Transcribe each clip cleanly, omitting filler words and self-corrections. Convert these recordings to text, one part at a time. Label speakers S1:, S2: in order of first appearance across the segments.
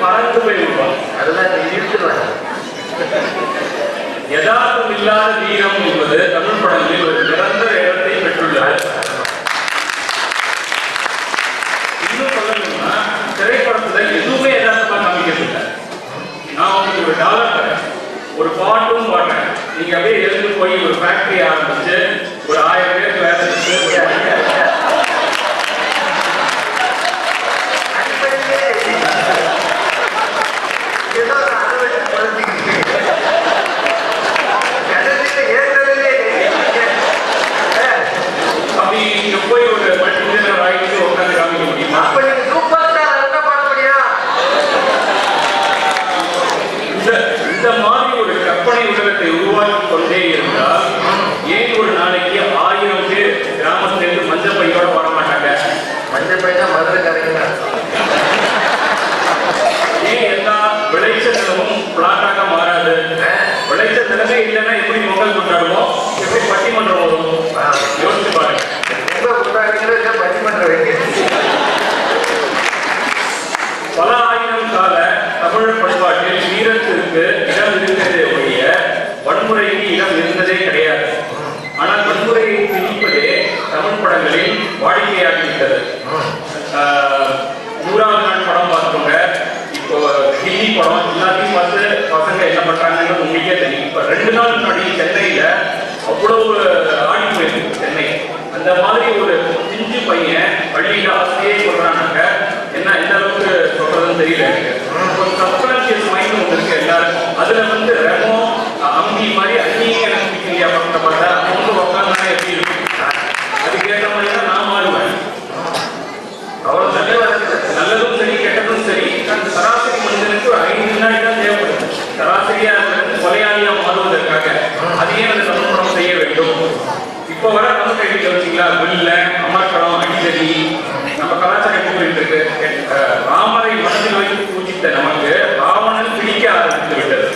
S1: பறந்து போய் விடுவாங்க.
S2: அதெல்லாம் இழுத்துருவாங்க.
S1: யதார்த்தம் இல்லாத வீரம் என்பது தமிழ் படங்களில் ஒரு நிரந்தர இடத்தை பெற்றுள்ளது. இன்னும் சொல்லணும்னா திரைப்படத்துல எதுவுமே யதார்த்தமா காமிக்கிறதில்லை. நான் உங்களுக்கு ஒரு டாலர் தரேன், ஒரு பாட்டும் பாடுறேன், நீங்க அப்படியே எழுந்து போய் ஒரு ஃபேக்டரி ஆரம்பிச்சு ஒரு 1000 பேருக்கு வேலை செஞ்சு அப்படி இங்க போய் ஒரு மல்டிமில்லியனர் ஆகிட்டு உட்காந்து காமிக்க முடியுமா? இந்த மாதிரி ஒரு கற்பனை உலகத்தை உருவாக்கி கொண்டே இருந்தால் ஏன் ஒரு நாளைக்கு 1000 பேர் கிராமத்திலிருந்து மஞ்சள் பையோட வர மாட்டாங்க?
S2: மஞ்சள் பை தான் மதுரை கரைங்க.
S1: ஏன் எல்லா விளைச்சல் நிலமும் பிளாட்டாக மாறாது? விளைச்சல் நிலமே இல்லைன்னா எப்படி பொங்கல் கொண்டாடுவோம், எப்படி பட்டிமன்றம் வரும்? யோசிச்சு பாருங்க.
S2: பட்டிமன்றம் வைக்க
S1: பல ஆயிரம் கால தமிழ் பண்பாட்டில் வீரத்திற்கு இடம் இருக்கிறதே ஒழிய வன்முறைக்கு இடம் இருந்ததே கிடையாது. ஆனால் வன்முறையை திணிப்பதே தமிழ் படங்களில் வாடிக்கையாகிவிட்டது. 100ஆவது நாள் படம் பார்த்துக்கோங்க, இப்போ ஹிந்தி படம் எல்லாத்தையும் பார்த்து பசங்க என்ன பண்றாங்கன்னு உங்களுக்கே தெரியும். இப்போ 2 நாள் முன்னாடி சென்னையில அவ்வளவு ஆடி போயிருக்கு சென்னை. அந்த மாதிரி ஒரு பிஞ்சு பையன் பள்ளியில ஆசிரியை சொல்றாங்க, என்ன எந்த அளவுக்கு சொல்றதுன்னு தெரியல எனக்கு. ஒரு சப்கான்சியஸ் மைண்ட் ஒன்று இருக்கு எல்லாருக்கும். அதுல வந்து ரெமோ அம்பி மாதிரி அந்நிய நம்பிக்கையா படத்தை பார்த்தா அவங்க உட்காந்தா எப்படி இருக்கு, அதுக்கேற்ற மாதிரி தான் நான் மாறுவேன். அவ்வளவு நல்லதும் சரி கெட்டதும் சரி, அந்த சராசரி மனிதனுக்கு ஒரு 5 வினாடி தான் தேவைப்படுது சராசரியா கொலையாளியா மாறுவதற்காக. அதையே அந்த தமிழ் படம் செய்ய வேண்டும். இப்போ வர தமிழ் கைதிகள் வச்சுங்களா, வில்ல அமர்க்கடம் அடிதடி நம்ம கலாச்சாரம் எப்படி போயிட்டு இருக்கு. ராமரை மனதில் வைத்து பூஜித்த நமக்கு ராவணன் பிடிக்க ஆரம்பித்து விட்டது.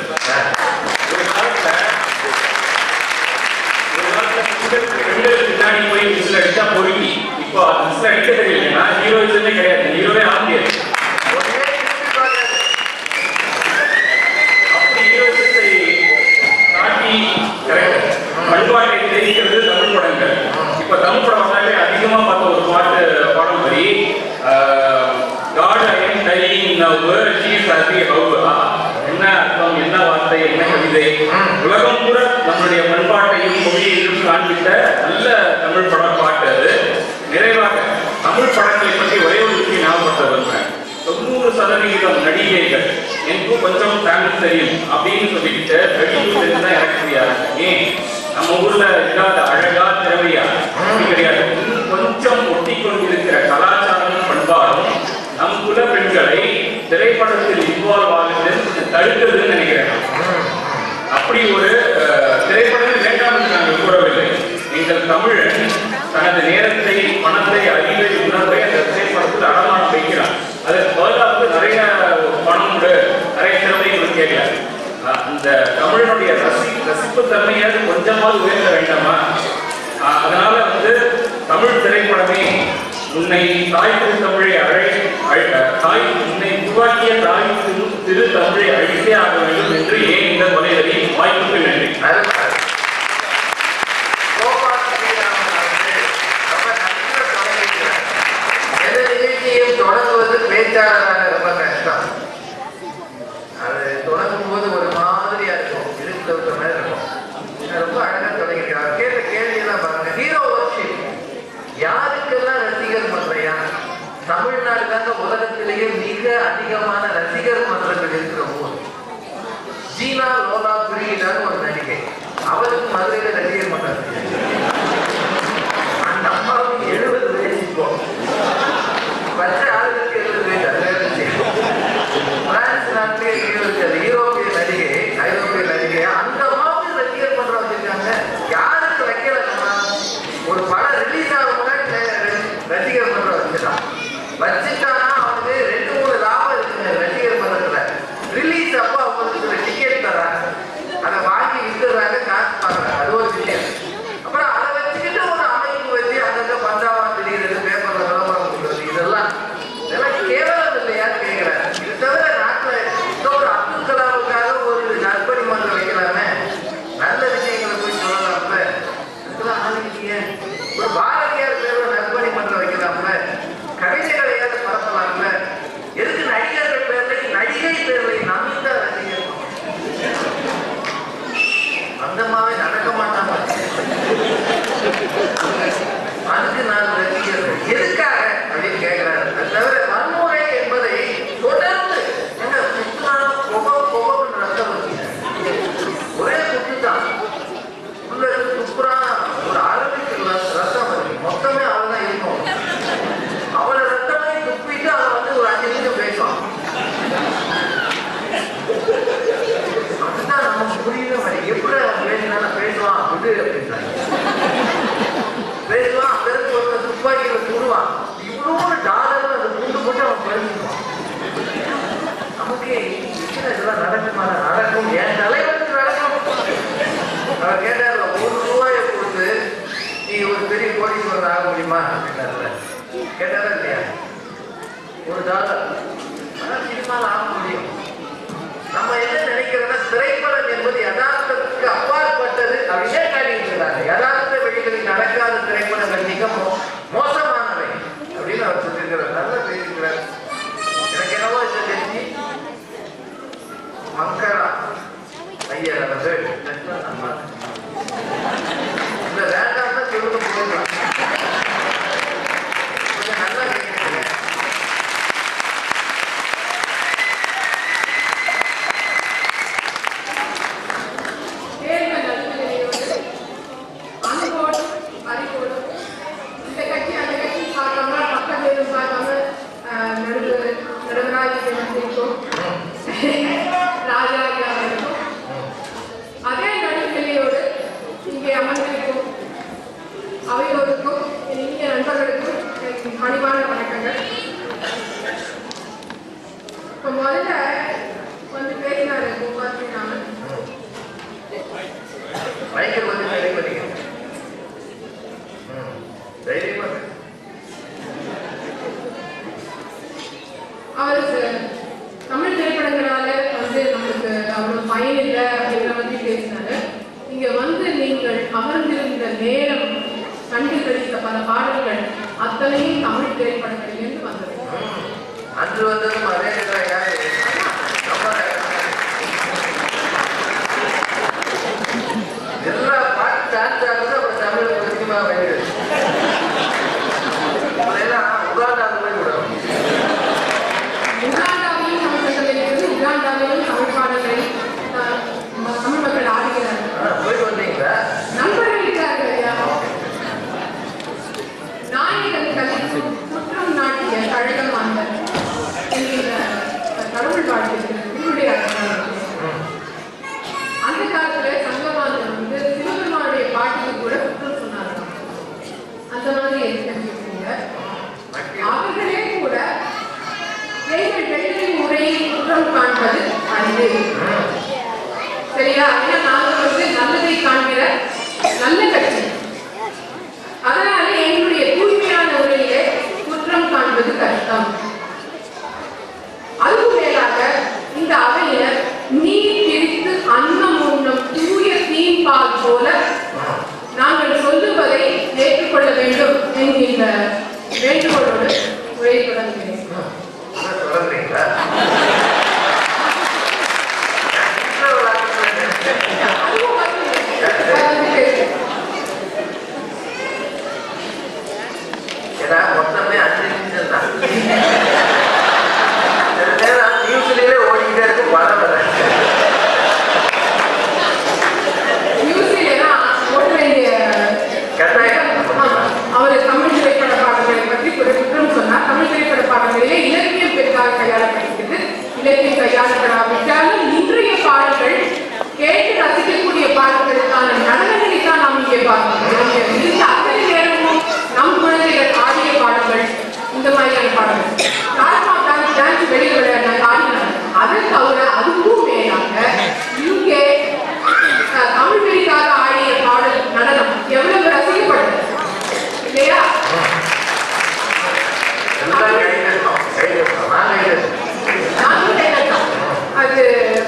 S1: ஒரு காலத்துல பெண்கள் பின்னாடி போய் விசில் அடிச்சா பொறுக்கி, இப்போ விசில் அடிக்க தெரியலன்னா ஹீரோயிசமே கிடையாது, ஹீரோவே ஆம்பியர். அப்படி ஹீரோயிசத்தை காட்டி பண்பாட்டை தெரிவிக்கிறது தமிழ் படங்கள். இப்ப தமிழ் படம் வந்தாலே அதிகமா பார்த்த ஒரு பாடம் வரி, God I am dying now, she is happy how. என்ன அர்த்தம், என்ன வார்த்தை, என்ன கவிதை. உலகம் கூட நம்மளுடைய பண்பாட்டையும் மொழியையும் காண்பித்த நல்ல தமிழ் படம் பாட்டு அது. நிறைவாக தமிழ் படங்களை பற்றி ஒரே ஒரு விஷயம் ஞாபகப்படுத்த விரும்புகிறேன். 90% நடிகைகள் எனக்கு கொஞ்சம் தமிழ் தெரியும் அப்படின்னு சொல்லிக்கிட்டு வெளியூர் தான் எனக்கு தெரியாது. ஏன் நம்ம ஊர்ல இல்லாத அழகா திறமையா கிடையாது. கொஞ்சம் ஒட்டி கொண்டிருக்கிற கலாச்சாரம் பண்பாடும் நம் குல பெண்களை திரைப்படத்தில் இன்வால்வ் ஆகுது தடுக்கிறதுன்னு நினைக்கிறேன். அப்படி ஒரு திரைப்படம் வேண்டாம் என்று நாங்கள் கூறவில்லை. எங்கள் தமிழன் தனது நேரத்தை, பணத்தை, அறிவை, உணர்வை அந்த திரைப்படத்தில் அடமானம் வைக்கிறார். அதற்கு பதிலாக நிறைய பணம் உண்டு, நிறைய திறமைகள் கேட்கல. அந்த தமிழனுடைய ரசிப்பு தன்மையாவது கொஞ்சமாவது உயர்த்த வேண்டாமா? அதனால வந்து தமிழ் திரைப்படமே உன்னை தாய் திருத்தமிழை உன்னை உருவாக்கிய தாய் திரு தமிழை அழித்தே ஆக வேண்டும் என்று ஏன் இந்த கொலைவரி வாய்ப்புக்கு நன்றி.
S2: தொடங்குவது பேச்சாளராக ரொம்ப கஷ்டம். அது தொடங்கும் போது ஒரு மாதிரியா இருக்கும், இழுத்த மாதிரி இருக்கும். ரொம்ப அழகா தொடங்கிருக்காங்க. கேட்ட கேள்வியெல்லாம் பாருங்க. ஹீரோ வர்ஷிப் யாருக்கெல்லாம் ரசிகர் மன்றையா? தமிழ்நாடு தாங்க உலகத்திலேயே மிக அதிகமான ரசிகர் மன்றங்கள் இருக்கிற ஊர். ஜீனா லோலா பிரியிலான்னு ஒரு நடிகை, அவருக்கு மதுரையில ரசிகர் மன்றம். அந்த அம்மாவுக்கு 70 வயசு. இப்போ பச்சை ஆளுக்கு 70 வயசு. அது வேற விஷயம். பிரான்ஸ் நாட்டிலே இருக்காது, யூரோப்பிய நடிகை, ஐரோப்பிய நடிகை. அந்த அம்மாவுக்கு ரசிகர் மன்றம் வச்சிருக்காங்க. யாருக்கு வைக்கலன்னா, ஒரு படம் ரிலீஸ் ஆக முன்னாடி ரசிகர் மன்றம் வச்சுட்டானா அவனுக்கு 2-3 லாபம் இருக்குங்க ரசிகர் மன்றத்துல. ரிலீஸ் அப்போ அவங்களுக்கு டிக்கெட் தராங்க, அதை வாங்கி வித்துறாங்க, காசு பாக்குறாங்க. அது ஒரு விஷயம். கேட்டாரா இல்லையா? $1 அதான் சினிமாவில் ஆக முடியும். நம்ம என்ன நினைக்கிறோம்னா திரைப்படம் என்பது யதார்த்தத்துக்கு அப்பாற்பட்டது அப்படியே காட்டிட்டு இருக்காங்க. யதார்த்த வழிகளில் நடக்காத திரைப்படங்கள் மிக மோசமானவை அப்படின்னு அவர் சொல்லியிருக்கிறார். நல்லா பேசியிருக்கிறார். எனக்கு என்னவோ இதை தெரிஞ்சு மக்களா ஐயர் அவர்கள் நம்ம இந்த வேண்டாம் தான் சொல்லுங்க போயிடலாம். கொஞ்சம் நல்லா கேட்கிறீங்க.
S3: அதே நடுநிலையோடு இங்கே அமர்ந்திருக்கும் அவையோருக்கும் என் இந்திய நண்பர்களுக்கும் என் பணிவான வணக்கங்கள். இப்போ முதல்ல வந்து பேசினாரு கோபாஸ்ரீராமன்.
S2: மைக்கை கொஞ்சம் சரி பண்ணிக்க. தைரியமா
S3: அவருக்கு தமிழ் திரைப்படங்களால வந்து நம்மளுக்கு அவ்வளவு பயன் இல்லை அப்படிங்கிற மாதிரி பேசினாரு. இங்க வந்து நீங்கள் அமர்ந்திருந்த நேரம் கண்டு கழித்த பல பாடல்கள் அத்தனையும் தமிழ் திரைப்படங்களிலிருந்து வந்தது.
S2: அன்று வந்ததும் அதே எல்லா பாட்டு டான்ஸ் ஆகுது. அப்புறம் தமிழ் சினிமா வருது. உகாண்டாவுமே விடும்.
S3: உகாண்டாவிலும் தமிழ் உகாண்டாவிலும் தமிழ் பாடல்களை தமிழ் மக்கள் ஆடுகிறார்கள்.
S2: போயிட்டு வந்தீங்களா?
S3: நண்பர்கள் இருக்கிறார்கள் ஐயா. நாயகன் கலை குற்றம் நாட்டிய கழகம் அந்த என்கிற கடவுள் வாழ்க்கை அந்த காலத்துல சங்கமாதன் வந்து சிவபெருமானுடைய பாட்டுக்கு கூட குற்றம் சொன்னாங்க. அந்த மாதிரி எதிர்க்க அவர்களே கூட எங்கள் பெண்களின் முறையில் குற்றம் காண்பது அன்று. சரியா? ஏன்னா நாங்கள் வந்து நல்லதை காண்கிற நல்ல கட்சி. அதனால எங்களுடைய தூய்மையான முறையிலே குற்றம் காண்பது கஷ்டம். அதுக்கு மேலாக இந்த அவையினர் நீர் பிரித்து அன்னம் உண்ணும் தூய தீம்பால் போல நாங்கள் சொல்லுவதை ஏற்றுக்கொள்ள வேண்டும் என்கின்ற வேண்டுகோளோடு உரையை தொடங்குகிறேன்.
S2: மொத்தமே 5 நிமிஷம் தான். நியூஸ்லயே ஓடிக்கிட்டே இருக்கு. படம்
S3: அவர் தமிழ் திரைப்பட பாடல்களை பற்றி குற்றம் சொன்னார். தமிழ் திரைப்பட பாடல்களிலே இலக்கியம் பெரிதாக கையாளப்படுகிறது. இலக்கியம் கையாளப்படாவிட்டாலும் இன்றைய பாடல்கள் கேட்டு ரசிக்கக்கூடிய பாடல்களுக்கான நடனங்களை தான் நாம் இங்கே பார்க்கிறோம். இந்த அத்தனை நேரமும் நம் குழந்தைகள் ஆடிய பாடல்கள் இந்த மாதிரியான பாடல்கள். தாழ்மாட்டால் டான்ஸ் வெளியே விளையாட ஆடினார். அதை தவிர அதுக்கும் மேலாக இங்கே தமிழ் வெளிக்காக ஆடிய பாடல் நடனம் எவ்வளவு ரசிக்கப்பட்டது இல்லையா? அது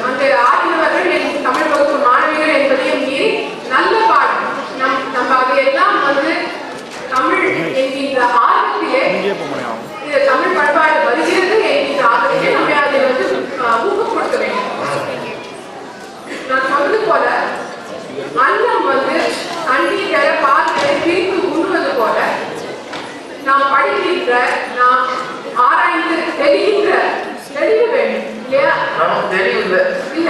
S3: அந்த ஆடினவர்கள் தமிழ் வகுப்பு மாணவிகள் என்பதையும் மீறி நல்ல பாடல். நம்ம அதையெல்லாம் வந்து தமிழ் என்கின்ற ஆர்வத்திலே இது தமிழ் பண்பாடு வருகிறது என்கின்ற ஆர்வத்திலே நம்ம அதை வந்து ஊக்கப்படுத்த வேண்டும். நான் சொன்னது போல அன்னம் வந்து தண்ணீரை பால்களை பிரித்து உண்ணுவது போல நாம் படிக்கின்ற நாம் ஆராய்ந்து தெளிகின்ற தெளிவு வேண்டும் இல்லையா?
S2: தெரியல
S3: இல்ல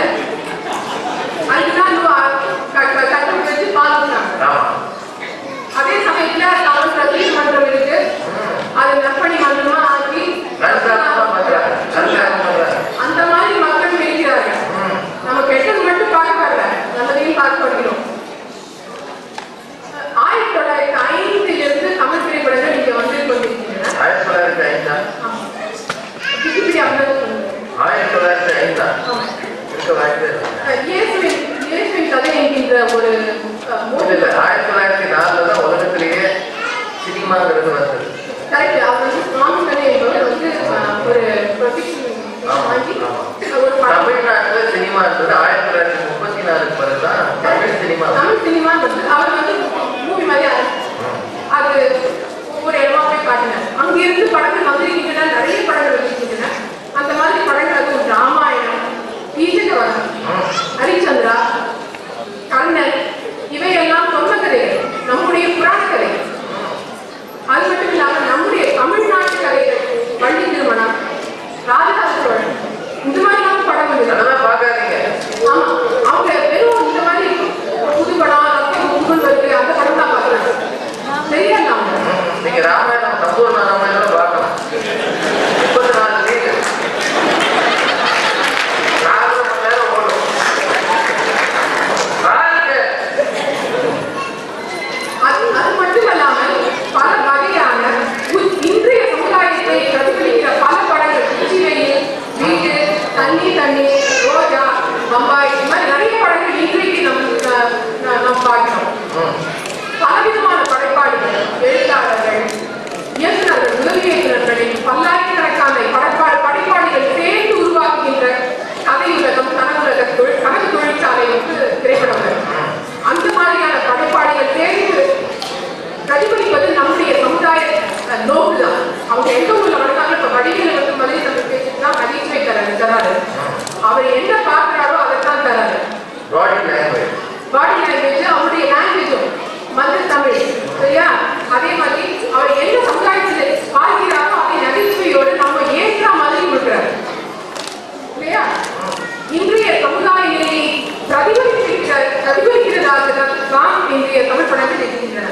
S3: அதுதான் கட்டணம் வச்சு பாதுகாங்க. அதே சமயத்துல தமிழ் ரசிக மன்றம் இருக்கு. அது நற்பணி மன்றமா ஆக்கி அந்த மாதிரி மக்கள் இருக்கிறார்கள். நம்ம கெட்டது மட்டும் பார்க்க வரல, நல்லதையும் பார்க்க வருகிறோம். 1905 தமிழ் திரைப்படங்கள் இங்க வந்து கொண்டிருக்கின்றன.
S2: 1905
S3: இயேசுவின் கதை என்கின்ற ஒரு
S2: 1904 தான் உலகத்திலேயே சினிமாங்கிறது வந்தது.
S3: கரெக்ட். அவர் இங்கிருந்து படங்கள் வந்திருக்கின்றன, நிறைய படங்கள் வந்திருக்கின்றன. அந்த மாதிரி படங்கள் அதுவும் ராமாயணம், கீச்சகவனம், ஹரிச்சந்திரா, கண்ணன், இவையெல்லாம் சொன்ன கதைகள், நம்முடைய புராண கதைகள். அது மட்டும் இல்லாமல் நம்முடைய தமிழ்நாட்டு கதைகள், வள்ளி திருமணம், ராஜராஜ சோழன், இந்த மாதிரிலாம் படம் வந்து
S2: அதெல்லாம் பார்க்காதீங்க.
S3: ஆமா, அவங்க வெறும் இந்த மாதிரி புது படம், ரத்தம் வருது, அந்த படம் தான் பார்க்குறாங்க. தெரியல அவங்க.
S2: நீங்க ராமாயணம், சம்பூர்ண ராமாயணம் பார்க்கணும். 34 வீடு 4 மணி நேரம் ஓடும். பாருங்க.
S3: அது மட்டுமல்லாமல் பல வகையான இன்றைய சமுதாயத்தை பிரதிபலிக்கிற பல படங்கள், உச்சிவெயில், வீடு, தண்ணி, ரோஜா, பம்பாய், இந்த மாதிரி நிறைய படங்கள் இன்றைக்கு நாம் பார்க்கிறோம். பலவிதமான படைப்பாளிகள், எழுத்தாளர்கள், இயக்குநர்கள், உதவி இயக்குநர்களின் பல்லாயிரக்கணக்கான படைப்பாளிகள் சேர்ந்து உருவாக்குகின்ற கதையுலகம், கனவு தொழிற்சாலை வந்து திரைப்படம். அந்த மாதிரியான படைப்பாளிகள் சேர்ந்து பிரதிபலிப்பது நம்முடைய சமுதாய நோக்கு தான். அவங்க எந்த ஊர்ல வந்தாலும் இப்ப வடிவில் வந்து மதுரை தமிழ் பேசிட்டு தான் நகைச்சுவை தராரு. அவர் என்ன பார்க்கிறாரோ அதைத்தான் தராரு. பாடி லாங்குவேஜ், அவருடைய லாங்குவேஜும் மதுரை தமிழ், சரியா? அதே மாதிரி அவர் என்ன சமுதாயத்தில் பார்க்கிறாரோ அதை நகைச்சுவையோடு நம்ம ஏற்ற மாதிரி கொடுக்கிறாரு, இல்லையா? இன்றைய சமுதாய நிலையை பிரதிபலிக்கிறதாக தான் இன்றைய தமிழ் படங்கள் இருக்கின்றன.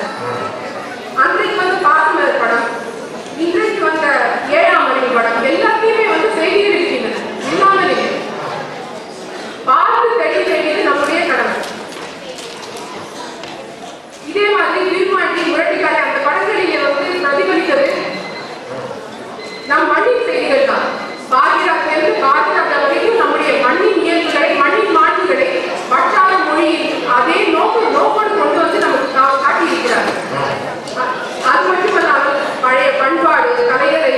S3: அன்றைக்கு வந்து பாசமலர் படம், இன்றைக்கு வந்த 7ஆம் அறிவு படம், எல்லாத்தையுமே வந்து செய்திகள் இருக்கின்றன. இல்லாமல் இல்லை. பார்த்து தெளிவு நம்முடைய கடமை. இதே மாதிரி விரும்மாண்டி, முரட்டிக்காலை, அந்த படங்களிலே வந்து பிரதிபலித்தது நம் மண்ணின் செய்திகள் தான். பாரதியிலிருந்து பாரதியார் வரைக்கும் நம்முடைய மண்ணின் இயல்புகளை, மண்ணின் மாண்புகளை வட்டார மொழியில் அதே நோக்கோடு கொண்டு வந்து நமக்கு காட்டியிருக்கிறார். அது மட்டுமல்லாமல் பழைய பண்பாடு கலைகளை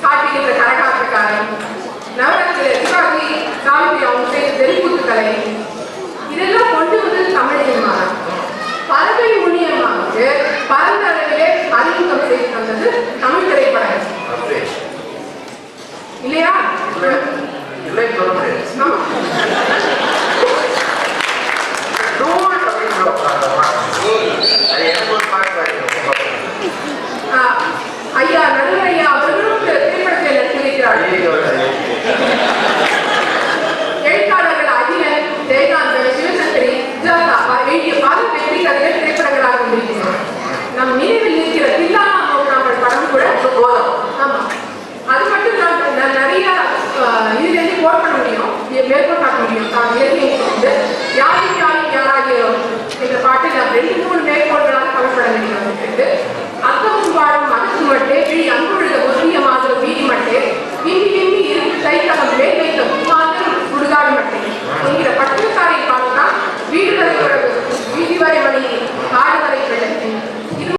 S3: காட்டுகின்ற கரகாட்டக்காரன், நவராத்திரி சிவாஜி சாவித்ரி அவங்க செய்த தெருக்கூத்து கலை, இதெல்லாம் கொண்டு வந்து தமிழ் சினிமா பறவை ஊழியமாக பரந்த அளவிலே அறிமுகம் செய்து தந்தது தமிழ் திரைப்படங்கள், இல்லையா?
S2: இல்லை சொல்ல முடியாது.
S3: ஆமா.
S2: அது எனக்கு ஒரு பாட்டு
S3: ஐயா நடுவர் ஐயா அவர்களும் திரைப்படத்தை நடித்திருக்கிறார்கள்.